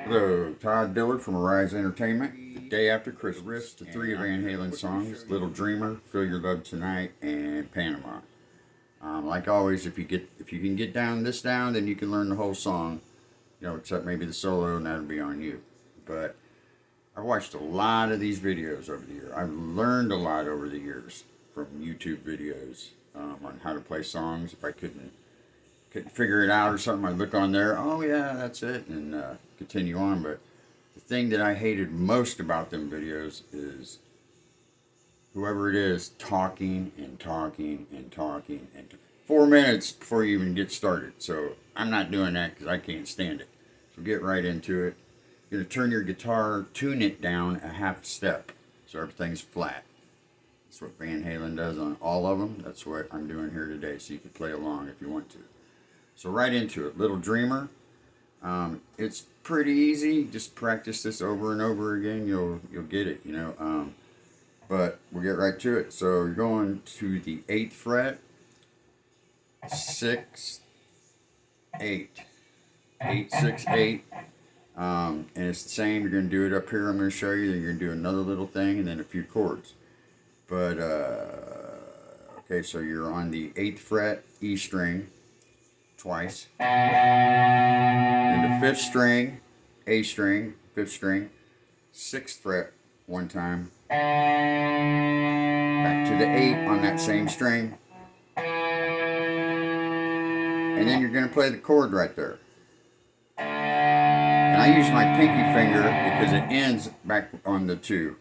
Hello, Todd Dillard from Arise Entertainment. The day after Christmas, the three of Van Halen songs: "Little Dreamer," "Feel Your Love Tonight," and "Panama." Like always, if you can get this down, then you can learn the whole song. You know, except maybe the solo, and that'll be on you. But I watched a lot of these videos over the year. I've learned a lot over the years from YouTube videos on how to play songs. If I couldn't figure it out or something, I'd look on there. Oh yeah, that's it, and continue on. But the thing that I hated most about them videos is whoever it is talking and talking and talking and 4 minutes before you even get started. So I'm not doing that because I can't stand it. So get right into it. You're going to turn your guitar, tune it down a half step so everything's flat. That's what Van Halen does on all of them. That's what I'm doing here today, so you can play along if you want to. So right into it. "Little Dreamer." It's pretty easy. Just practice this over and over again. You'll get it, you know. But we'll get right to it. So you're going to the 8th fret, 6, 8, 8, 6, 8. And it's the same. You're going to do it up here. I'm going to show you. Then you're going to do another little thing and then a few chords. But okay, so you're on the 8th fret, E string, twice. Then the 5th string, A string, 5th string, 6th fret, one time. Back to the 8 on that same string. And then you're going to play the chord right there. And I use my pinky finger because it ends back on the 2.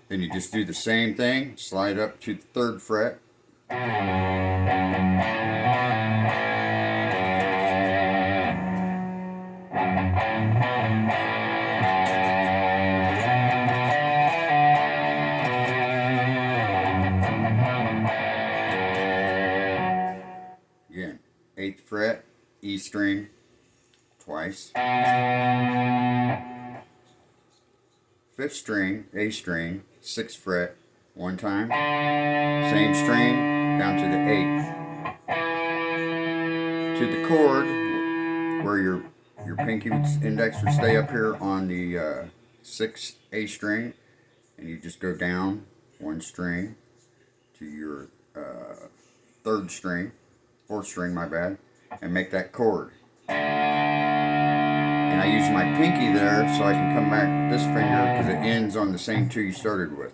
Then you just do the same thing, slide up to the 3rd fret. Again, 8th fret, E string, twice. 5th string, A string, 6th fret, one time. Same string, down to the 8th. To the chord, where your pinky index would stay up here on the 6th A string, and you just go down one string to your 3rd string, 4th string, my bad, and make that chord. And I use my pinky there so I can come back with this finger because it ends on the same 2 you started with.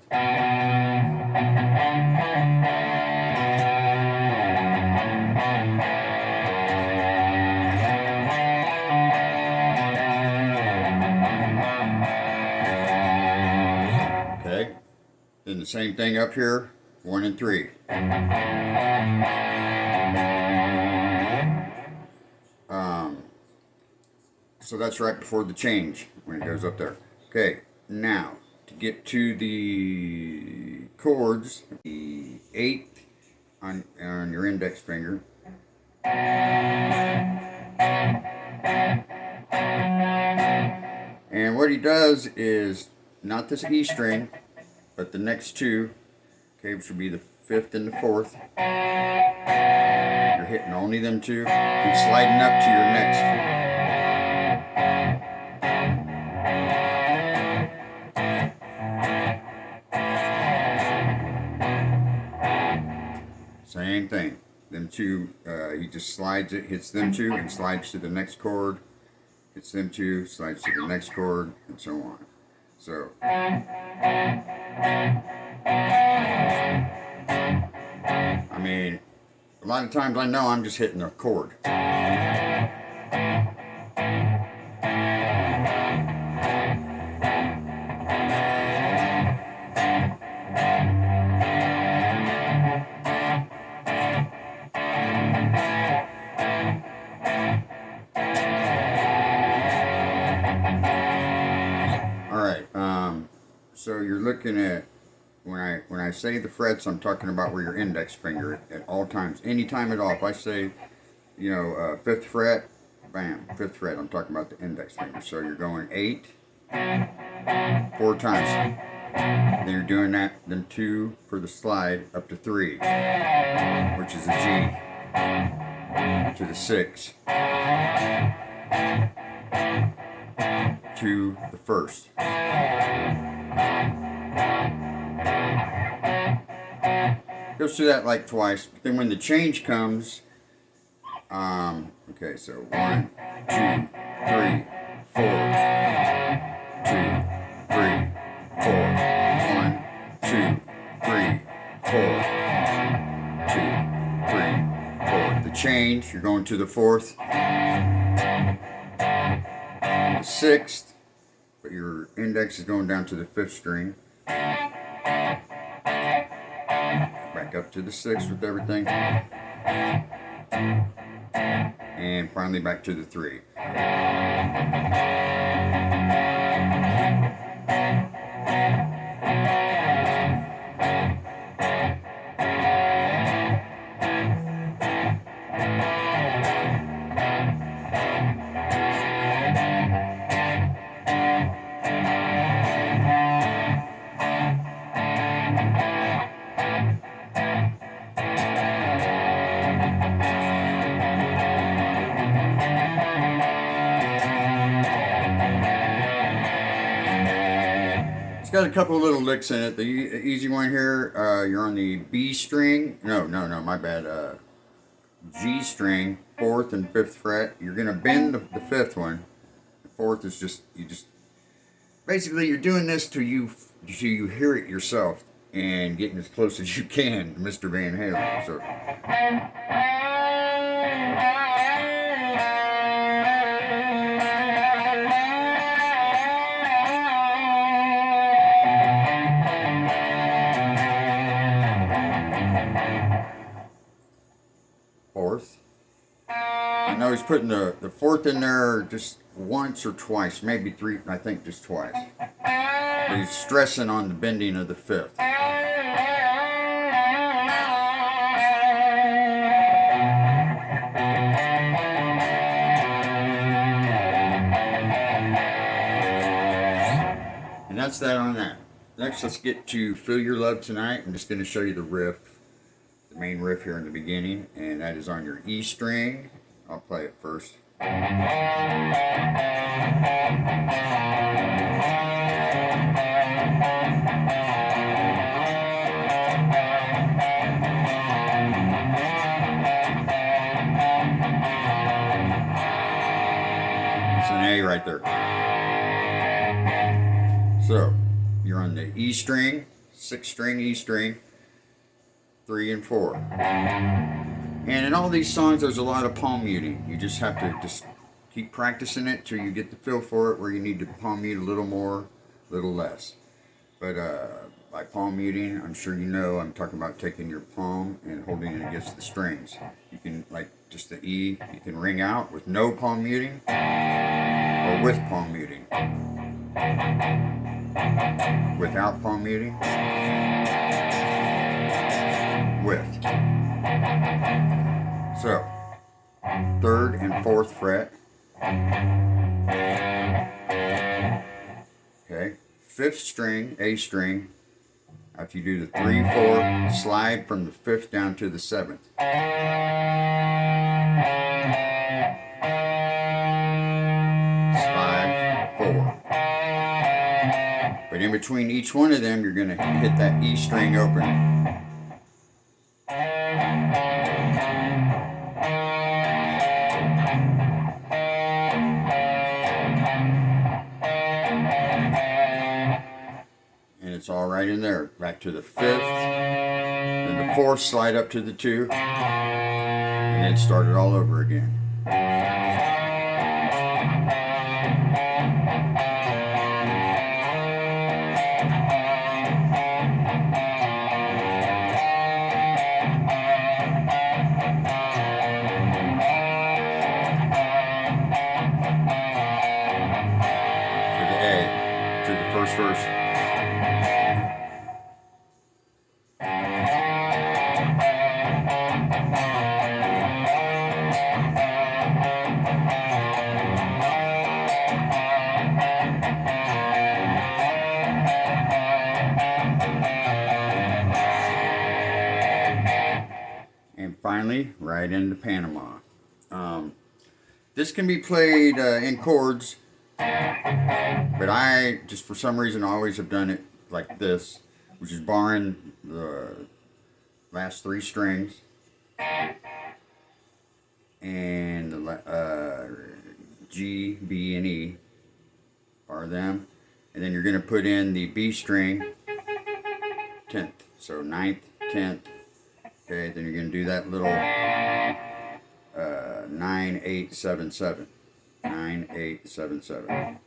Okay, then the same thing up here, 1 and 3. So that's right before the change when it goes up there. Okay, now to get to the chords, the 8th on your index finger. And what he does is not this E string, but the next 2, okay, which would be the 5th and the 4th. You're hitting only them 2 and sliding up to your next. Same thing. Them 2, he just slides it, hits them 2, and slides to the next chord, hits them two, slides to the next chord, and so on. So, I mean, a lot of times I know I'm just hitting a chord. So you're looking at, when I say the frets, I'm talking about where your index finger at all times, anytime at all. If I say, you know, 5th fret, bam, 5th fret, I'm talking about the index finger. So you're going 8, 4 times. Then you're doing that, then 2 for the slide up to 3, which is a G, to the 6, to the 1st. Goes through that like twice. But then when the change comes, okay, so 1, 2, 3, 4, 2, 3, 4, 1, 2, 3, 4, 2, 3, 4. The change, you're going to the 4th, the 6th, but your index is going down to the 5th string. Back up to the 6th with everything. And finally back to the 3. Got a couple of little licks in it. The easy one here, you're on the B string. No, my bad. G string, 4th and 5th fret. You're gonna bend the 5th one. The 4th is just basically you're doing this till you hear it yourself and getting as close as you can to Mr. Van Halen. So. I know he's putting the 4th in there just once or twice, maybe 3, I think just twice. But he's stressing on the bending of the 5th. And that's that on that. Next, let's get to Feel Your Love Tonight. I'm just going to show you the riff, the main riff here in the beginning, and that is on your E string. I'll play it first. It's an A right there. So, you're on the E string, 6th string E string, 3 and 4. And in all these songs, there's a lot of palm muting. You just have to just keep practicing it till you get the feel for it, where you need to palm mute a little more, a little less. But by palm muting, I'm sure you know, I'm talking about taking your palm and holding it against the strings. You can, like just the E, you can ring out with no palm muting or with palm muting. Without palm muting, with. So, 3rd and 4th fret. Okay, 5th string, A string. After you do the 3, 4, slide from the 5th down to the 7th. 5, 4. But in between each one of them, you're going to hit that E string open. right in there, back to the 5th, then the 4th, slide up to the 2, and then start it all over again. To the A, to the first verse. And finally, right into Panama. This can be played in chords, but I just for some reason always have done it like this, which is barring the last 3 strings and the G, B, and E are them, and then you're going to put in the B string 10th, so 9th, 10th. Okay, then you're going to do that little 9, 8, 7, 7. 9, 8, 7, 7.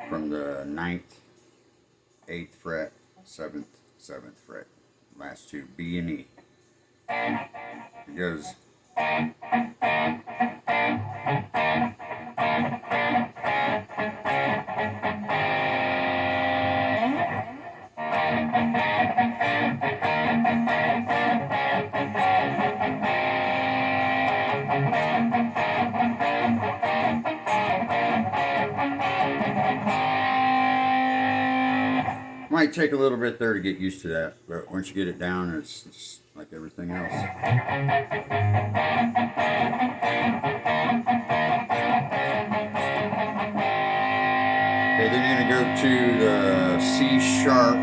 From the 9th, 8th fret, 7th, 7th fret. Last 2, B and E. It goes. Might take a little bit there to get used to that, but once you get it down, it's like everything else. Okay, then you're going to go to the C sharp,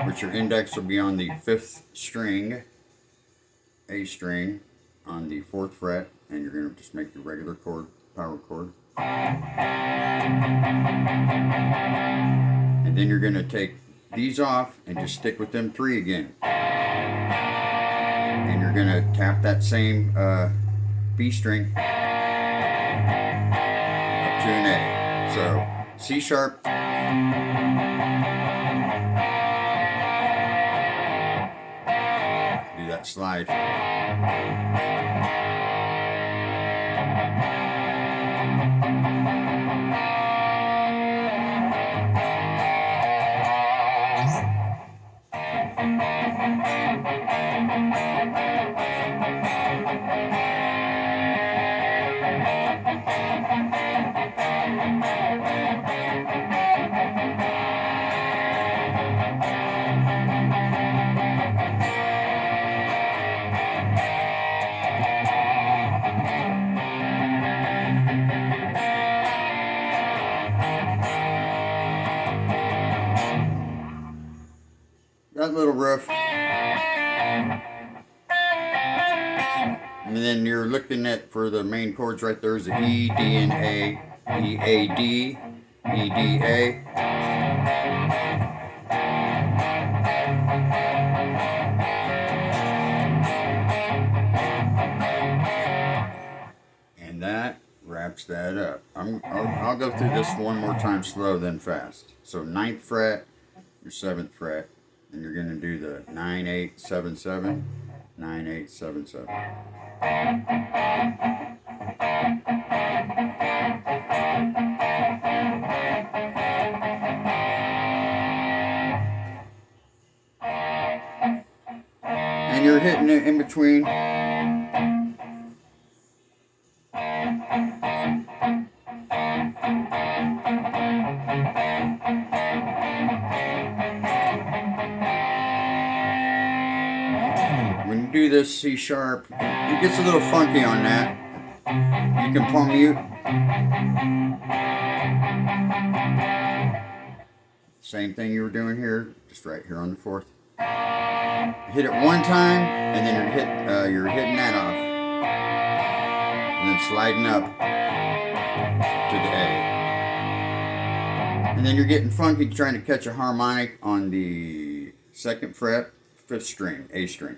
which your index will be on the 5th string, A string, on the 4th fret, and you're going to just make your regular chord, power chord. And then you're going to take these off and just stick with them 3 again. And you're going to tap that same B string up to an A. So C sharp, do that slide. That little riff. And then you're looking at, for the main chords right there, is the E, D, and A, E, A, D, E, D, A. And that wraps that up. I'll go through this one more time slow, then fast. So 9th fret, your 7th fret, and you're going to do the 9, 8, 7, 7, 9, 8, 7, 7. And you're hitting it in between. When you do this C sharp, it gets a little funky on that. You can palm mute. Same thing you were doing here, just right here on the 4th. Hit it one time, and then you're hitting that off, and then sliding up to the A. And And then you're getting funky trying to catch a harmonic on the 2nd fret, 5th string, A string.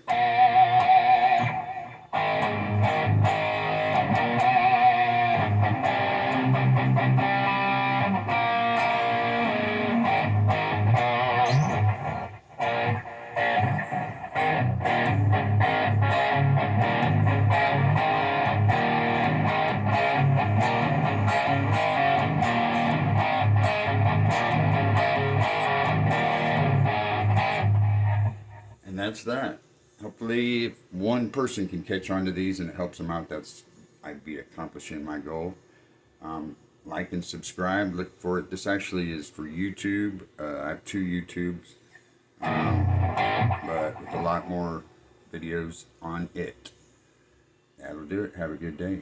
And that's that. Hopefully, if one person can catch on to these and it helps them out, that's I'd be accomplishing my goal. Like and subscribe. Look for it. This actually is for YouTube. I have 2 YouTubes, but with a lot more videos on it. That'll do it. Have a good day.